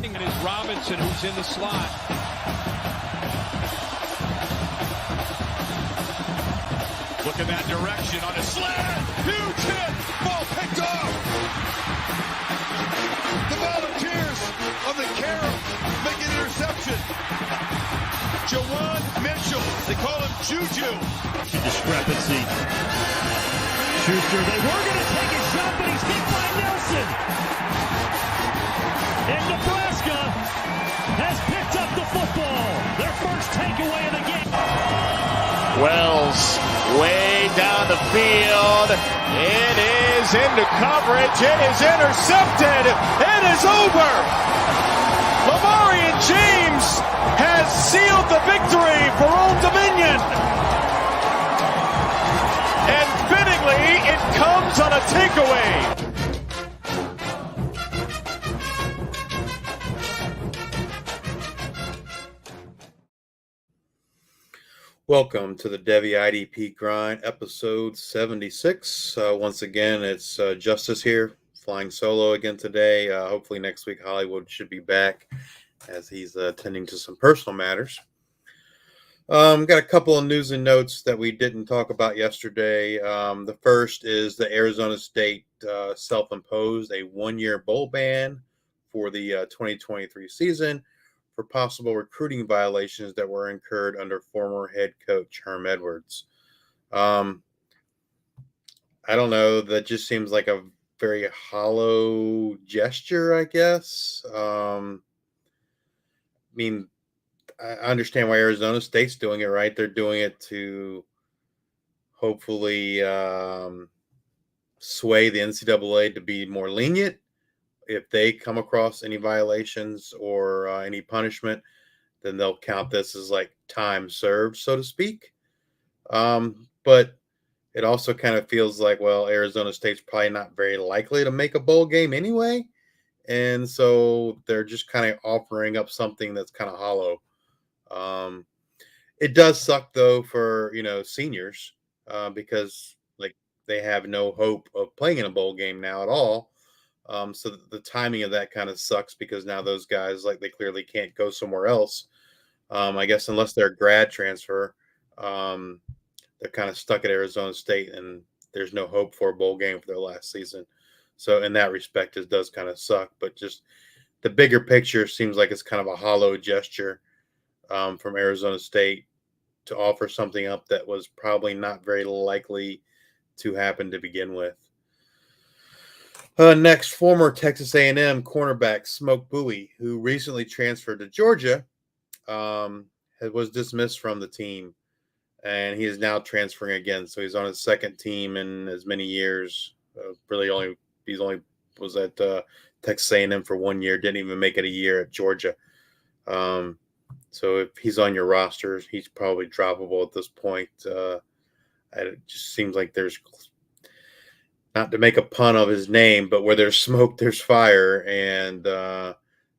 And it's Robinson who's in the slot. Look in that direction on a slant. Huge hit. Ball picked off. The Volunteers of the Carib make an interception. Jawan Mitchell. They call him Juju. Discrepancy. Schuster, they were going to take a shot, but he's hit by Nelson. And Nebraska has picked up the football. Their first takeaway of the game. Wells way down the field. It is into coverage. It is intercepted. It is over. Lamarian James has sealed the victory for Old Dominion. And fittingly, it comes on a takeaway. Welcome to the Devy IDP Grind, episode 76. Once again, it's Justice here, flying solo again today. Hopefully next week Hollywood should be back as he's attending to some personal matters. Got a couple of news and notes that we didn't talk about yesterday. The first is the Arizona State self-imposed a one-year bowl ban for the 2023 season for possible recruiting violations that were incurred under former head coach Herm Edwards. I don't know. That just seems like a very hollow gesture, I guess. I mean, I understand why Arizona State's doing it, right? They're doing it to hopefully sway the NCAA to be more lenient. If they come across any violations or any punishment, then they'll count this as like time served, so to speak. But it also kind of feels like, well, Arizona State's probably not very likely to make a bowl game anyway. And so they're just kind of offering up something that's kind of hollow. It does suck, though, for, seniors because like they have no hope of playing in a bowl game now at all. So the timing of that kind of sucks because now those guys, like, they clearly can't go somewhere else. I guess unless they're a grad transfer, they're kind of stuck at Arizona State and there's no hope for a bowl game for their last season. So in that respect, it does kind of suck. But just the bigger picture seems like it's kind of a hollow gesture from Arizona State to offer something up that was probably not very likely to happen to begin with. Next, former Texas A&M cornerback Smoke Bowie, who recently transferred to Georgia, was dismissed from the team, and he is now transferring again. So he's on his second team in as many years. He only was at Texas A&M for 1 year, didn't even make it a year at Georgia. So if he's on your rosters, he's probably droppable at this point. It just seems like there's, not to make a pun of his name, but where there's smoke, there's fire. And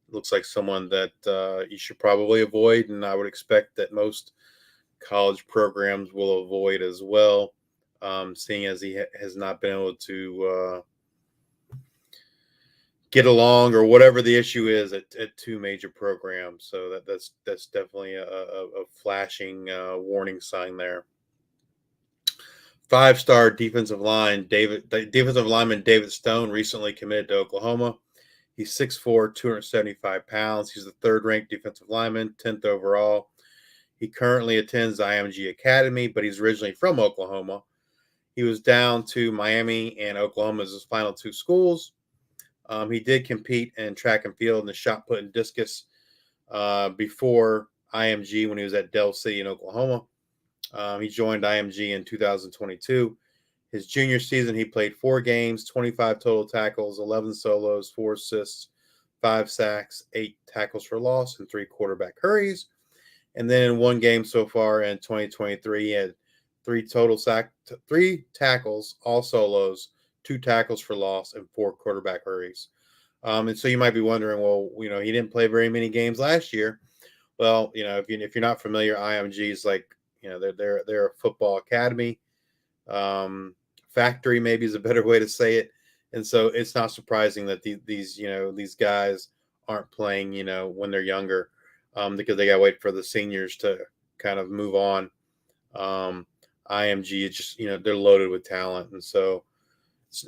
looks like someone that you should probably avoid. And I would expect that most college programs will avoid as well, seeing as he has not been able to get along or whatever the issue is at two major programs. So that's definitely a flashing warning sign there. Five-star defensive lineman David Stone recently committed to Oklahoma. He's 6'4", 275 pounds. He's the third-ranked defensive lineman, 10th overall. He currently attends IMG Academy, but he's originally from Oklahoma. He was down to Miami and Oklahoma as his final two schools. He did compete in track and field and the shot put and discus before IMG when he was at Del City in Oklahoma. He joined IMG in 2022. His junior season, he played 4 games, 25 total tackles, 11 solos, 4 assists, 5 sacks, 8 tackles for loss, and 3 quarterback hurries. And then in 1 game so far in 2023, he had 3 tackles, all solos, 2 tackles for loss, and 4 quarterback hurries. And so you might be wondering, well, he didn't play very many games last year. Well, if you're not familiar, IMG is like, they're a football academy, factory maybe is a better way to say it. And so it's not surprising that these guys aren't playing, when they're younger, because they got to wait for the seniors to kind of move on. IMG is just, they're loaded with talent. And so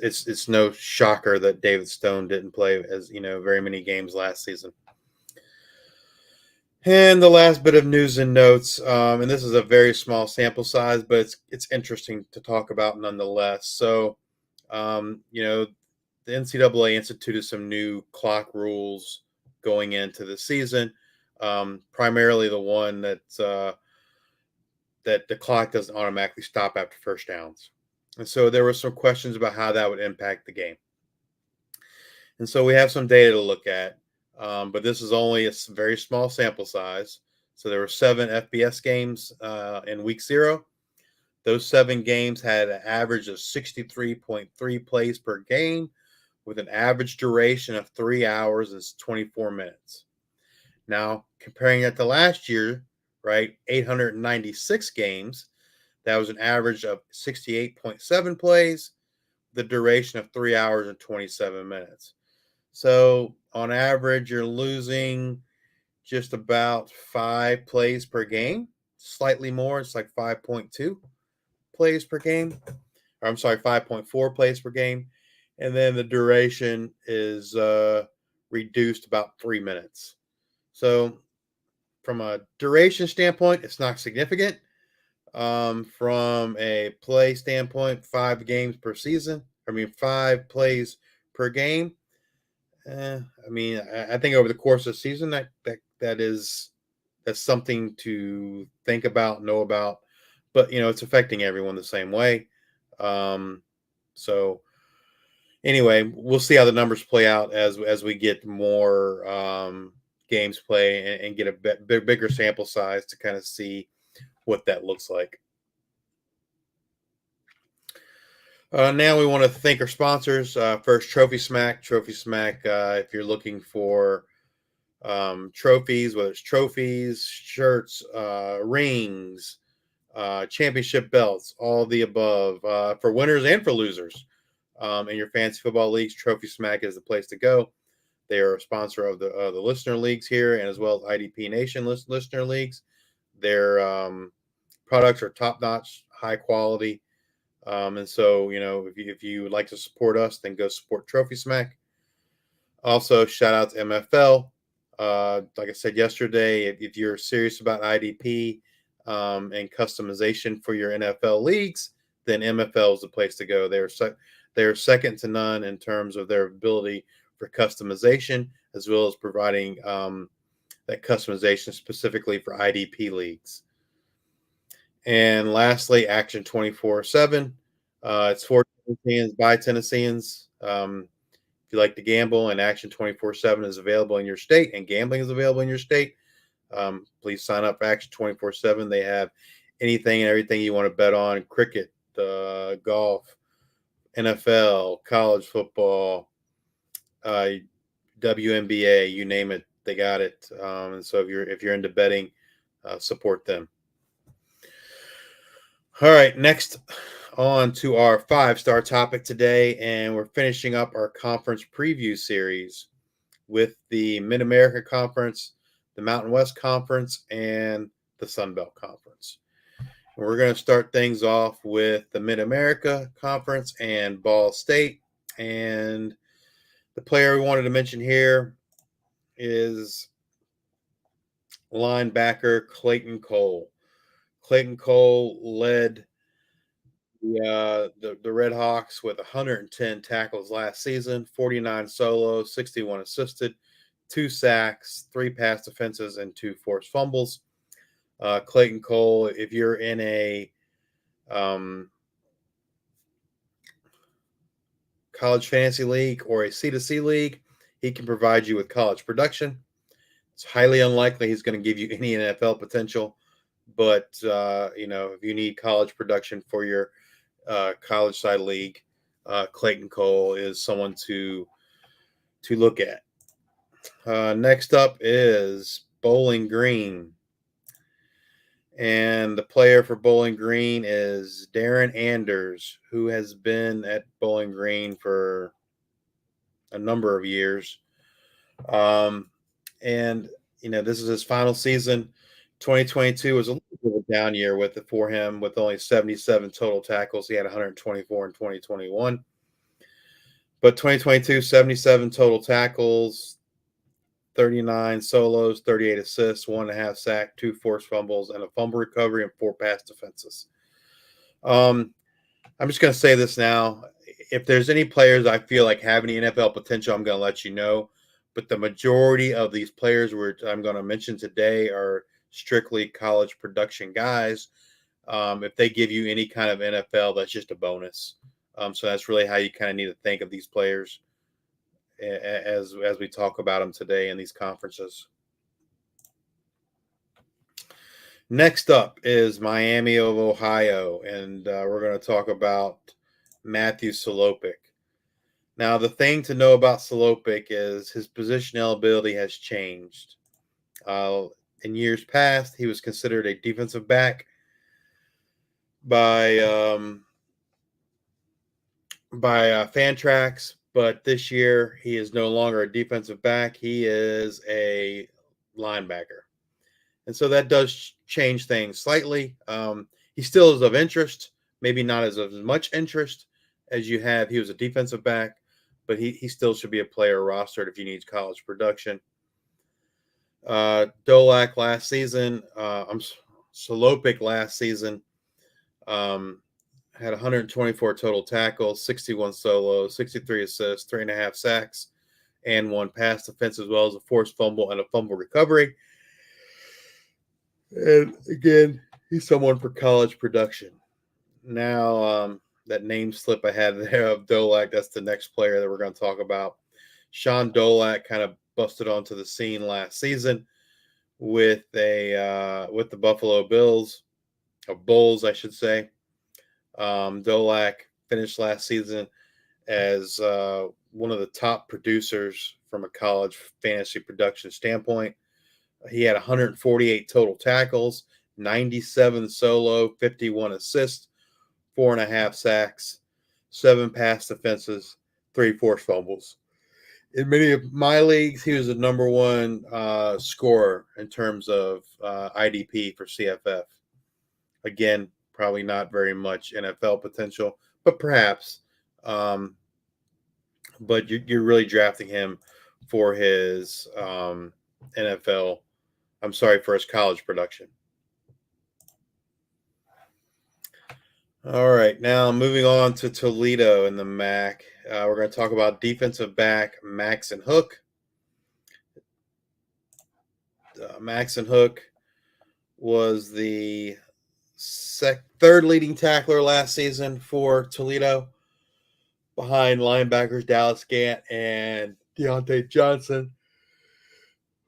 it's no shocker that David Stone didn't play as, very many games last season. And the last bit of news and notes, and this is a very small sample size, but it's interesting to talk about nonetheless. So, the NCAA instituted some new clock rules going into the season, primarily the one that the clock doesn't automatically stop after first downs. And so there were some questions about how that would impact the game. And so we have some data to look at. But this is only a very small sample size. So there were 7 FBS games in week 0. Those 7 games had an average of 63.3 plays per game with an average duration of 3 hours and 24 minutes. Now, comparing that to last year, right, 896 games, that was an average of 68.7 plays, the duration of 3 hours and 27 minutes. So on average, you're losing just about 5 plays per game, slightly more. It's like 5.2 plays per game. Or I'm sorry, 5.4 plays per game. And then the duration is reduced about 3 minutes. So from a duration standpoint, it's not significant. From a play standpoint, 5 games per season. 5 plays per game. I think over the course of the season, that's something to think about, know about, but it's affecting everyone the same way. So anyway, we'll see how the numbers play out as we get more games play and get a bigger sample size to kind of see what that looks like. Now we want to thank our sponsors. First, Trophy Smack. Trophy Smack, if you're looking for trophies, whether it's trophies, shirts, rings, championship belts, all the above, for winners and for losers. In your fantasy football leagues, Trophy Smack is the place to go. They are a sponsor of the listener leagues here, and as well as IDP Nation listener leagues. Their products are top-notch, high quality. And so, if you would like to support us, then go support Trophy Smack. Also, shout out to MFL. Like I said yesterday, if you're serious about IDP and customization for your NFL leagues, then MFL is the place to go. They're second to none in terms of their ability for customization, as well as providing that customization specifically for IDP leagues. And lastly, Action 24/7. It's for Tennesseans by Tennesseans. If you like to gamble, and Action 24/7 is available in your state, and gambling is available in your state, please sign up for Action 24/7. They have anything and everything you want to bet on: cricket, golf, NFL, college football, WNBA, you name it, they got it. And so if you're into betting, support them. All right, next on to our 5-star topic today, and we're finishing up our conference preview series with the Mid-America Conference, the Mountain West Conference, and the Sun Belt Conference. And we're going to start things off with the Mid-America Conference and Ball State. And the player we wanted to mention here is linebacker Clayton Cole. Clayton Cole led the Red Hawks with 110 tackles last season, 49 solos, 61 assisted, 2 sacks, 3 pass defenses, and 2 forced fumbles. Clayton Cole, if you're in a college fantasy league or a C2C league, he can provide you with college production. It's highly unlikely he's going to give you any NFL potential. But, if you need college production for your college side league, Clayton Cole is someone to look at. Next up is Bowling Green. And the player for Bowling Green is Darren Anders, who has been at Bowling Green for a number of years. And, this is his final season. 2022 was a little bit of a down year for him with only 77 total tackles. He had 124 in 2021. But 2022, 77 total tackles, 39 solos, 38 assists, 1.5 sack, 2 forced fumbles, and a fumble recovery and 4 pass defenses. I'm just going to say this now. If there's any players I feel like have any NFL potential, I'm going to let you know. But the majority of these players I'm going to mention today are strictly college production guys. If they give you any kind of NFL, that's just a bonus. So that's really how you kind of need to think of these players as we talk about them today in these conferences. Next up is Miami of Ohio, and we're going to talk about Matthew Solopic. Now, the thing to know about Solopic is his positional ability has changed. In years past, he was considered a defensive back by Fantrax, but this year he is no longer a defensive back. He is a linebacker. And so that does change things slightly. He still is of interest, maybe not as much interest as you have. He was a defensive back, but he still should be a player rostered if you need college production. Dolak last season, Solopic last season, had 124 total tackles, 61 solos, 63 assists, 3.5 sacks, and 1 pass defense, as well as a forced fumble and a fumble recovery. And again, he's someone for college production. Now, that name slip I had there of Dolak, that's the next player that we're going to talk about. Sean Dolak kind of busted onto the scene last season with the Buffalo Bills, or Bulls, I should say. Dolak finished last season as one of the top producers from a college fantasy production standpoint. He had 148 total tackles, 97 solo, 51 assists, 4.5 sacks, 7 pass defenses, 3 forced fumbles. In many of my leagues, he was the number one scorer in terms of IDP for CFF. Again, probably not very much NFL potential, but perhaps. But you're really drafting him for his for his college production. All right, now moving on to Toledo in the MAC. We're going to talk about defensive back Maxon Hook. Maxon Hook was the third leading tackler last season for Toledo, behind linebackers Dallas Gant and Deontay Johnson,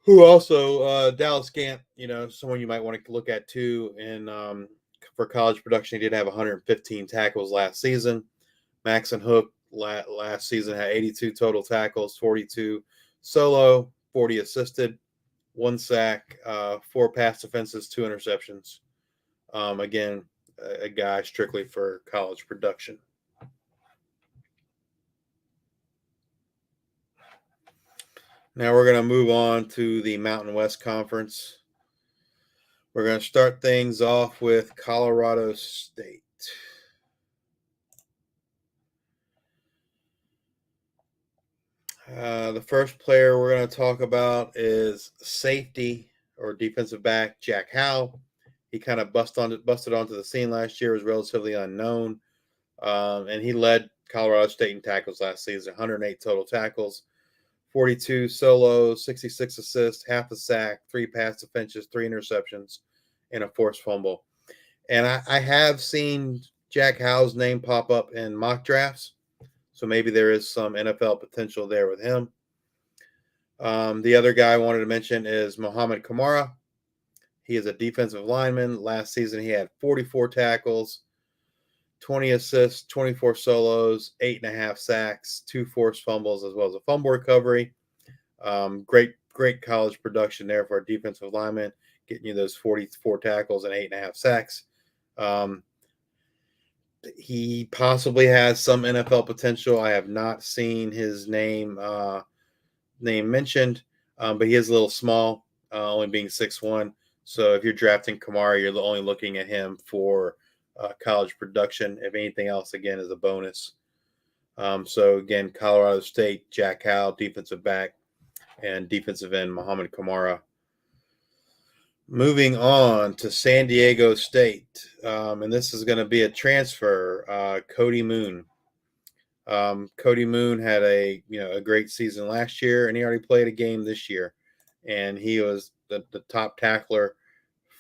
who also Dallas Gant, someone you might want to look at too. And for college production, he did have 115 tackles last season. Maxon Hook last season had 82 total tackles, 42 solo, 40 assisted, 1 sack, 4 pass defenses, 2 interceptions. Again, a guy strictly for college production. Now we're going to move on to the Mountain West Conference. We're going to start things off with Colorado State. The first player we're going to talk about is safety or defensive back Jack Howe. He kind of busted onto the scene last year, was relatively unknown, and he led Colorado State in tackles last season. 108 total tackles, 42 solos, 66 assists, half a sack, 3 pass defenses, 3 interceptions, and a forced fumble. And I have seen Jack Howe's name pop up in mock drafts, so maybe there is some NFL potential there with him. The other guy I wanted to mention is Mohamed Kamara. He is a defensive lineman. Last season, he had 44 tackles, 20 assists, 24 solos, 8.5 sacks, 2 forced fumbles, as well as a fumble recovery. Great college production there for a defensive lineman, getting you those 44 tackles and 8.5 sacks. He possibly has some NFL potential. I have not seen his name mentioned. but he is a little small, only being 6'1". So if you're drafting Kamara, you're only looking at him for college production. If anything else, again, is a bonus. So again, Colorado State, Jack Howell, defensive back, and defensive end Muhammad Kamara. Moving on to San Diego State, and this is going to be a transfer. Cody Moon. Cody Moon had a great season last year, and he already played a game this year, and he was the top tackler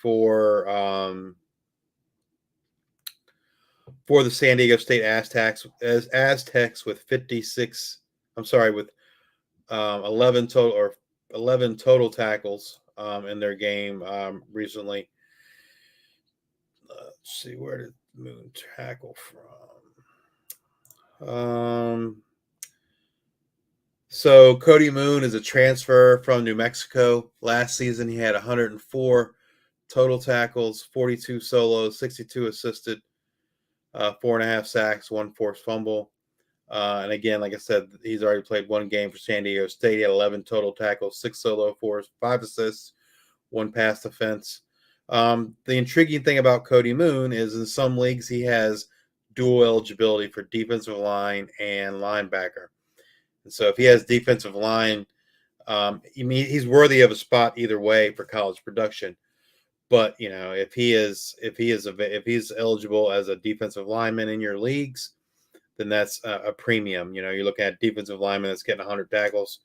for the San Diego State Aztecs with 56. I'm sorry, with 11 total tackles in their game recently. Let's see, where did Moon tackle from? So Cody Moon is a transfer from New Mexico. Last season, he had 104 total tackles, 42 solos, 62 assisted, 4.5 sacks, 1 forced fumble. And again, like I said, he's already played one game for San Diego State. He had 11 total tackles, 6 solo force, 5 assists, 1 pass defense. The intriguing thing about Cody Moon is in some leagues he has dual eligibility for defensive line and linebacker. And so if he has defensive line, he's worthy of a spot either way for college production. But if he's eligible as a defensive lineman in your leagues, then that's a premium. You're looking at defensive lineman that's getting 100 tackles.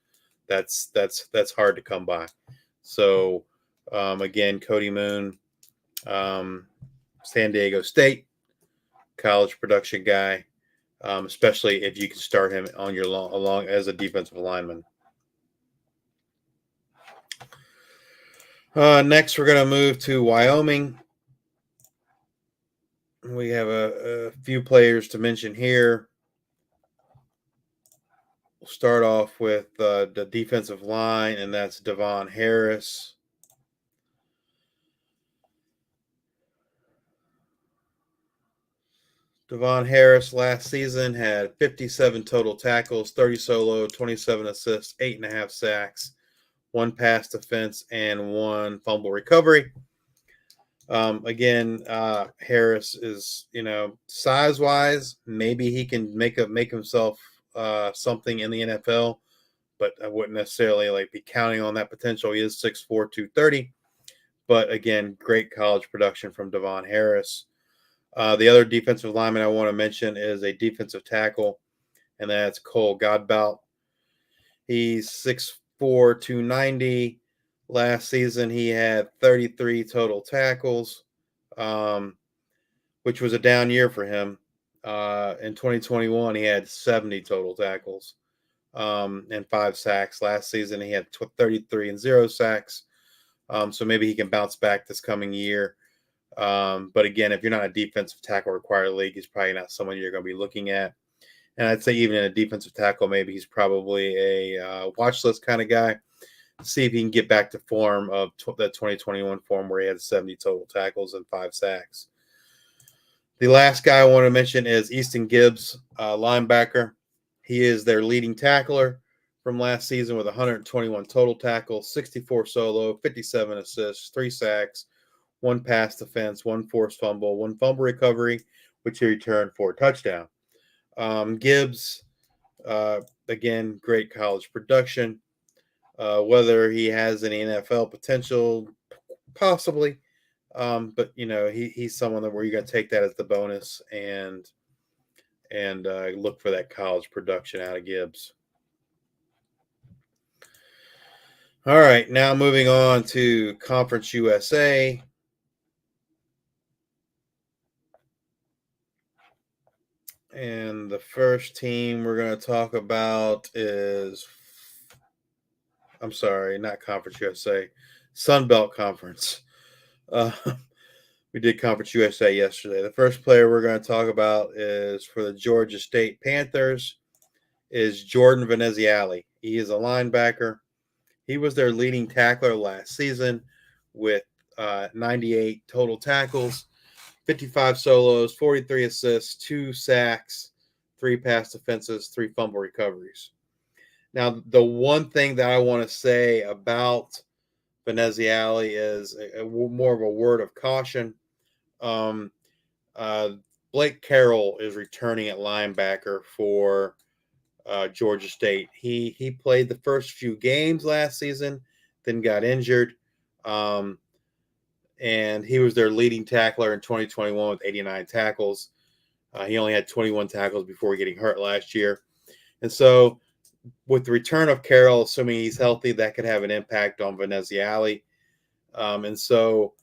That's hard to come by. So again, Cody Moon, San Diego State, college production guy, especially if you can start him on your along as a defensive lineman. Next, we're going to move to Wyoming. We have a few players to mention here. We'll start off with the defensive line, and that's Devon Harris. Devon Harris last season had 57 total tackles, 30 solo, 27 assists, 8.5 sacks, 1 pass defense, and 1 fumble recovery. Again, Harris is, size-wise, maybe he can make himself something in the NFL, but I wouldn't necessarily be counting on that potential. He is 6'4", 230, but again, great college production from Devon Harris. The other defensive lineman I want to mention is a defensive tackle, and that's Cole Godbout. He's 6'4", 290. Last season, he had 33 total tackles, which was a down year for him. In 2021, he had 70 total tackles and 5 sacks. Last season, he had 33 and 0 sacks. So maybe he can bounce back this coming year. But again, if you're not a defensive tackle required league, he's probably not someone you're going to be looking at. And I'd say even in a defensive tackle, maybe he's probably a watch list kind of guy. See if he can get back to form of that 2021 form where he had 70 total tackles and 5 sacks. The last guy I want to mention is Easton Gibbs, linebacker. He is their leading tackler from last season with 121 total tackles, 64 solo, 57 assists, 3 sacks, 1 pass defense, 1 forced fumble, 1 fumble recovery, which he returned for a touchdown. Gibbs, again, great college production. Whether he has any NFL potential, possibly. But he's someone where you're going to take that as the bonus and look for that college production out of Gibbs. All right, now moving on to Conference USA. And the first team we're going to talk about is, I'm sorry, not Conference USA, Sun Belt Conference. We did Conference USA yesterday. The first player we're going to talk about is for the Georgia State Panthers is Jordan Veneziale. He is a linebacker. He was their leading tackler last season with 98 total tackles, 55 solos, 43 assists, 2 sacks, 3 pass defenses, 3 fumble recoveries. Now, the one thing that I want to say about Veneziale is more of a word of caution. Um, Blake Carroll is returning at linebacker for Georgia State. He played the first few games last season, then got injured, and he was their leading tackler in 2021 with 89 tackles. He only had 21 tackles before getting hurt last year. And so with the return of Carroll, assuming he's healthy, that could have an impact on Veneziale. And so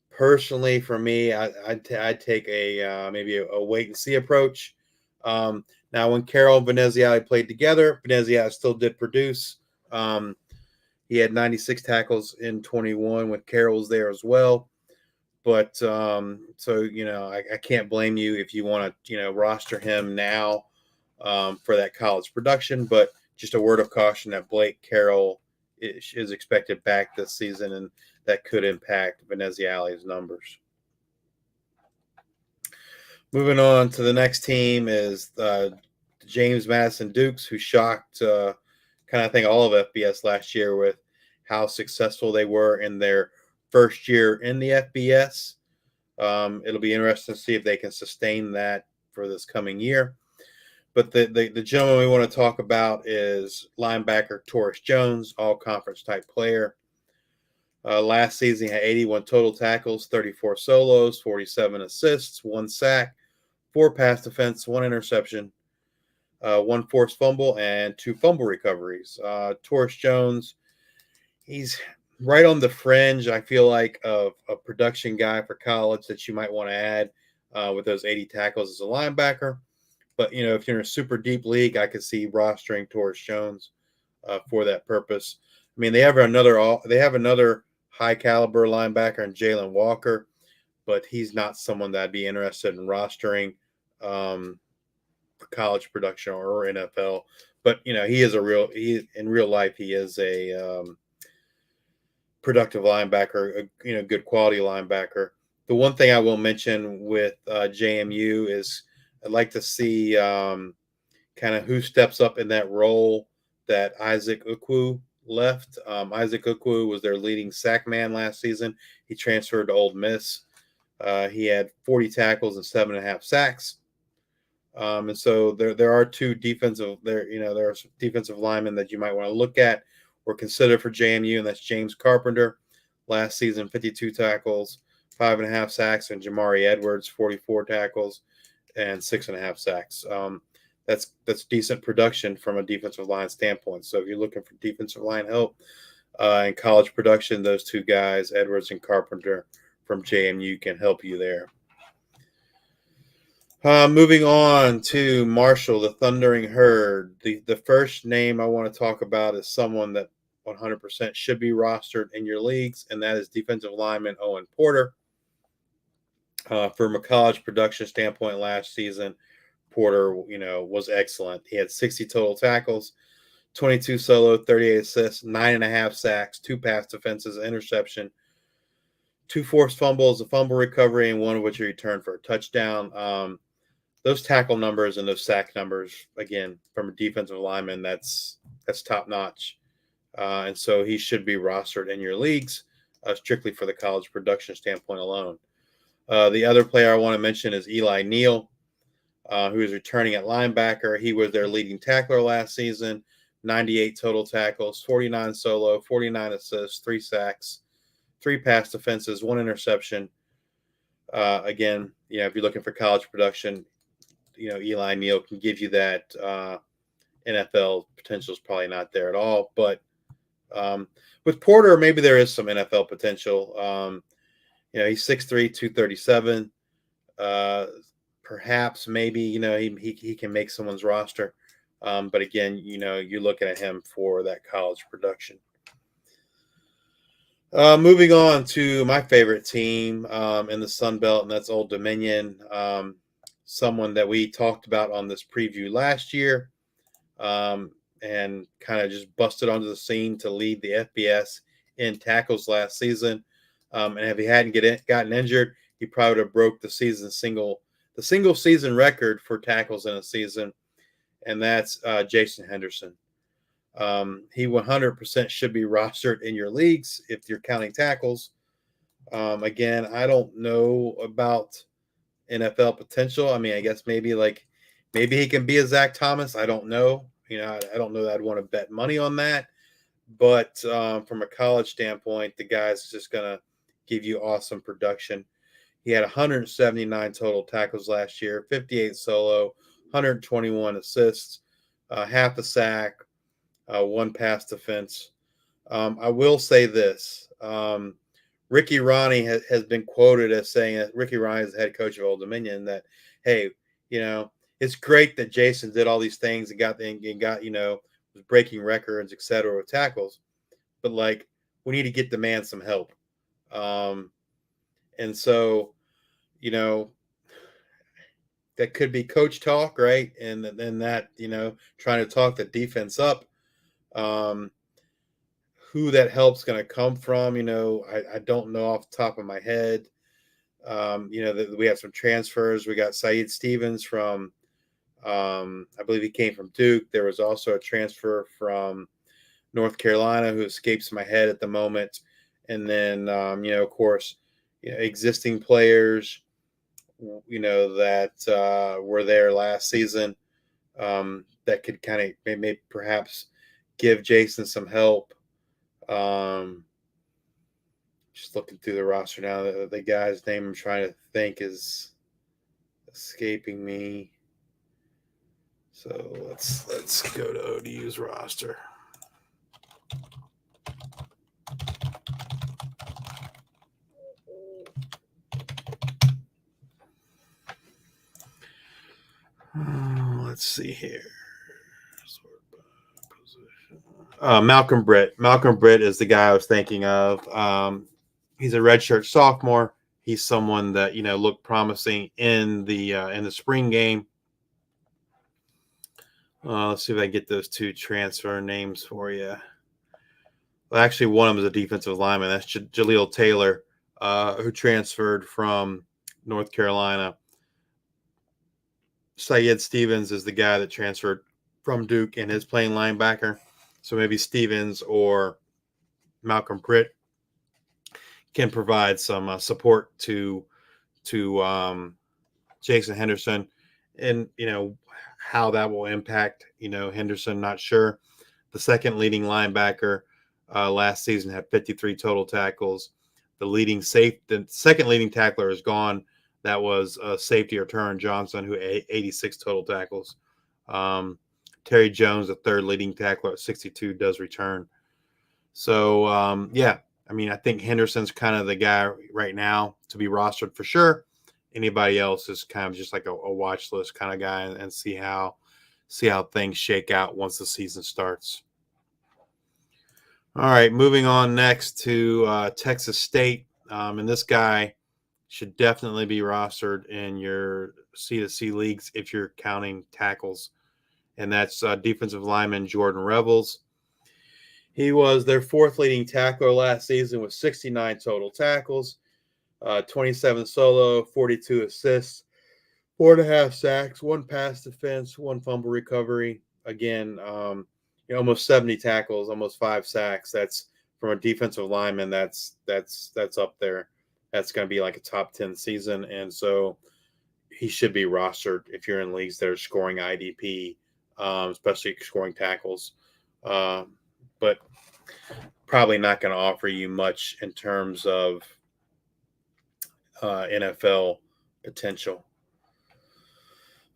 personally, for me, I'd take maybe a wait and see approach. Now, when Carroll and Veneziale played together, Veneziale still did produce. He had 96 tackles in 21 when Carroll was there as well. But so, I can't blame you if you want to, roster him now for that college production. But just a word of caution that Blake Carroll is expected back this season, and that could impact Veneziale's numbers. Moving on to the next team is James Madison Dukes, who shocked kind of, I think, all of FBS last year with how successful they were in their first year in the FBS. It'll be interesting to see if they can sustain that for this coming year. But the gentleman we want to talk about is linebacker Taurus Jones, all-conference type player. Last season, he had 81 total tackles, 34 solos, 47 assists, 1 sack, 4 pass defense, 1 interception, 1 forced fumble, and 2 fumble recoveries. Taurus Jones, he's right on the fringe, I feel like, of a production guy for college that you might want to add with those 80 tackles as a linebacker. But, if you're in a super deep league, I could see rostering Taurus Jones for that purpose. I mean, they have another high caliber linebacker in Jalen Walker, but he's not someone that I'd be interested in rostering for college production or NFL. But, in real life, he is a productive linebacker, a good quality linebacker. The one thing I will mention with JMU is I'd like to see kind of who steps up in that role that Isaac Ukwu left. Isaac Ukwu was their leading sack man last season. He transferred to Ole Miss. He had 40 tackles and 7.5 sacks. And so there are some defensive linemen that you might want to look at or consider for JMU, and that's James Carpenter. Last season, 52 tackles, 5.5 sacks, and Jamari Edwards, 44 tackles and 6.5 sacks. That's decent production from a defensive line standpoint. So if you're looking for defensive line help in college production, those two guys, Edwards and Carpenter from JMU, can help you there. Moving on to Marshall, the Thundering Herd. The first name I want to talk about is someone that 100% should be rostered in your leagues, and that is defensive lineman Owen Porter. From a college production standpoint last season, Porter, was excellent. He had 60 total tackles, 22 solo, 38 assists, 9.5 sacks, 2 pass defenses, an interception, 2 forced fumbles, a fumble recovery, and 1 of which he returned for a touchdown. Those tackle numbers and those sack numbers, again, from a defensive lineman, that's top notch. And so he should be rostered in your leagues strictly for the college production standpoint alone. The other player I want to mention is Eli Neal, who is returning at linebacker. He was their leading tackler last season, 98 total tackles, 49 solo, 49 assists, 3 sacks, 3 pass defenses, 1 interception. Again, if you're looking for college production, Eli Neal can give you that. NFL potential is probably not there at all. But with Porter, maybe there is some NFL potential. He's 6'3", 237. Perhaps maybe, he can make someone's roster. But again, you're looking at him for that college production. Moving on to my favorite team in the Sun Belt, and that's Old Dominion. Someone that we talked about on this preview last year and kind of just busted onto the scene to lead the FBS in tackles last season. And if he hadn't gotten injured, he probably would have broke the single season record for tackles in a season, and that's Jason Henderson. He 100% should be rostered in your leagues if you're counting tackles. Again, I don't know about NFL potential. I mean, I guess maybe he can be a Zach Thomas. I don't know. I don't know that I'd want to bet money on that. But from a college standpoint, the guy's just going to give you awesome production. He had 179 total tackles last year, 58 solo, 121 assists, half a sack, one pass defense. I will say this. Ricky Ronnie has been quoted as saying that Ricky Ronnie is the head coach of Old Dominion, that, hey, it's great that Jason did all these things and got was breaking records, et cetera, with tackles, but we need to get the man some help. And so, that could be coach talk, right? And then that, trying to talk the defense up. Who that help's going to come from, I don't know off the top of my head. We have some transfers. We got Saeed Stevens from, I believe he came from Duke. There was also a transfer from North Carolina who escapes my head at the moment. And then, of course, existing players, that were there last season, that could kind of maybe perhaps give Jason some help. Just looking through the roster now, the guy's name I'm trying to think is escaping me. So let's go to ODU's roster. Let's see here. Malcolm Britt. Malcolm Britt is the guy I was thinking of. He's a redshirt sophomore. He's someone that looked promising in the spring game. Let's see if I can get those two transfer names for you. Well, actually, one of them is a defensive lineman. That's Jaleel Taylor, who transferred from North Carolina. Syed Stevens is the guy that transferred from Duke and is playing linebacker. So maybe Stevens or Malcolm Britt can provide some support to Jason Henderson, and how that will impact Henderson. Not sure. The second leading linebacker last season had 53 total tackles. The second leading tackler is gone. That was safety or Turner Johnson, who had 86 total tackles. Terry Jones, the third leading tackler at 62, does return. So, I think Henderson's kind of the guy right now to be rostered for sure. Anybody else is kind of just like a watch list kind of guy, and see how things shake out once the season starts. All right, moving on next to Texas State. And this guy should definitely be rostered in your C2C leagues if you're counting tackles. And that's defensive lineman Jordan Revels. He was their fourth leading tackler last season with 69 total tackles, 27 solo, 42 assists, 4.5 sacks, one pass defense, one fumble recovery. Again, almost 70 tackles, almost 5 sacks. That's from a defensive lineman. That's up there. That's going to be like a top 10 season. And so he should be rostered if you're in leagues that are scoring IDP, especially scoring tackles. But probably not going to offer you much in terms of NFL potential.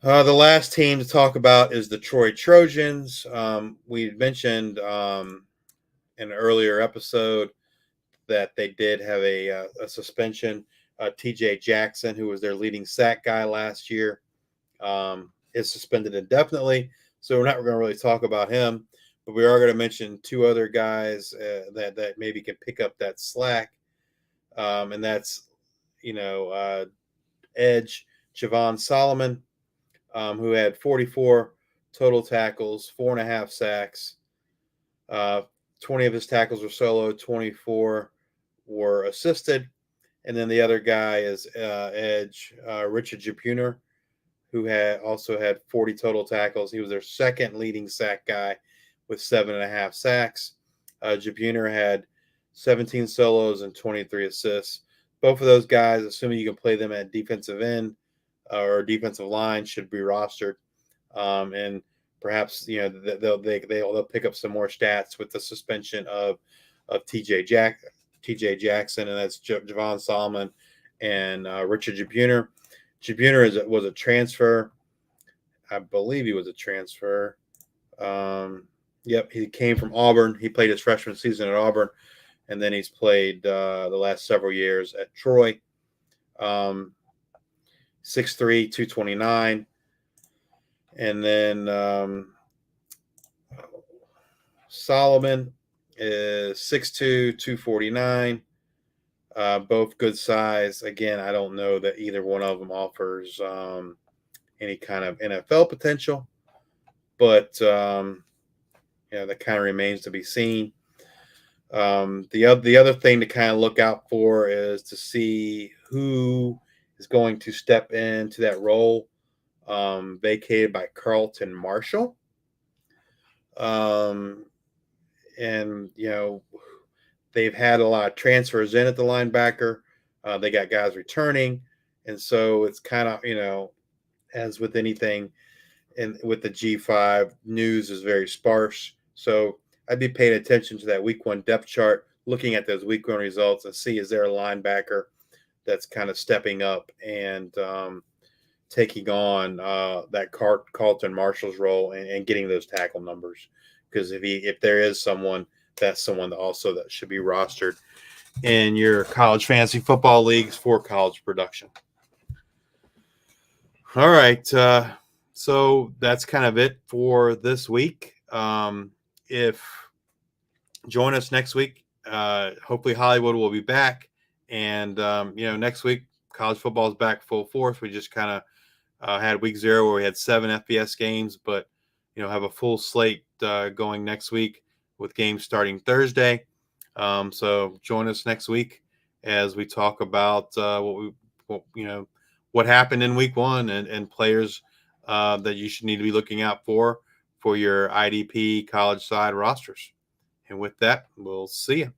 The last team to talk about is the Troy Trojans. We mentioned in an earlier episode that they did have a suspension. TJ Jackson, who was their leading sack guy last year, is suspended indefinitely. So we're not going to really talk about him, but we are going to mention two other guys that maybe can pick up that slack. And that's, edge Javon Solomon, who had 44 total tackles, 4.5 sacks. 20 of his tackles were solo, 24 were assisted. And then the other guy is edge Richard Japuner, who also had 40 total tackles. He was their second leading sack guy with 7.5 sacks. Jabunor had 17 solos and 23 assists. Both of those guys, assuming you can play them at defensive end or defensive line, should be rostered. And perhaps they'll pick up some more stats with the suspension of T.J. Jackson, and that's Javon Solomon and Richard Jabunor. Jabunor was a transfer. I believe he was a transfer. Yep, he came from Auburn. He played his freshman season at Auburn, and then he's played the last several years at Troy. 6'3", 229. And then Solomon is 6'2", 249. Both good size. Again, I don't know that either one of them offers any kind of NFL potential, but that kind of remains to be seen. The other thing to kind of look out for is to see who is going to step into that role vacated by Carlton Martial. And they've had a lot of transfers in at the linebacker. They got guys returning, and so it's kind of as with anything, and with the G5, news is very sparse. So I'd be paying attention to that week 1 depth chart, looking at those week 1 results and see, is there a linebacker that's kind of stepping up and taking on that Carlton Martial's role and getting those tackle numbers. Because if there is someone, that's someone that should be rostered in your college fantasy football leagues for college production. All right. So that's kind of it for this week. If join us next week, hopefully Hollywood will be back. And, next week, college football is back full force. We just kind of had week 0 where we had 7 FBS games, but, have a full slate going next week with games starting Thursday. So join us next week as we talk about what happened in week 1 and players that you should need to be looking out for your IDP college side rosters. And with that, we'll see you.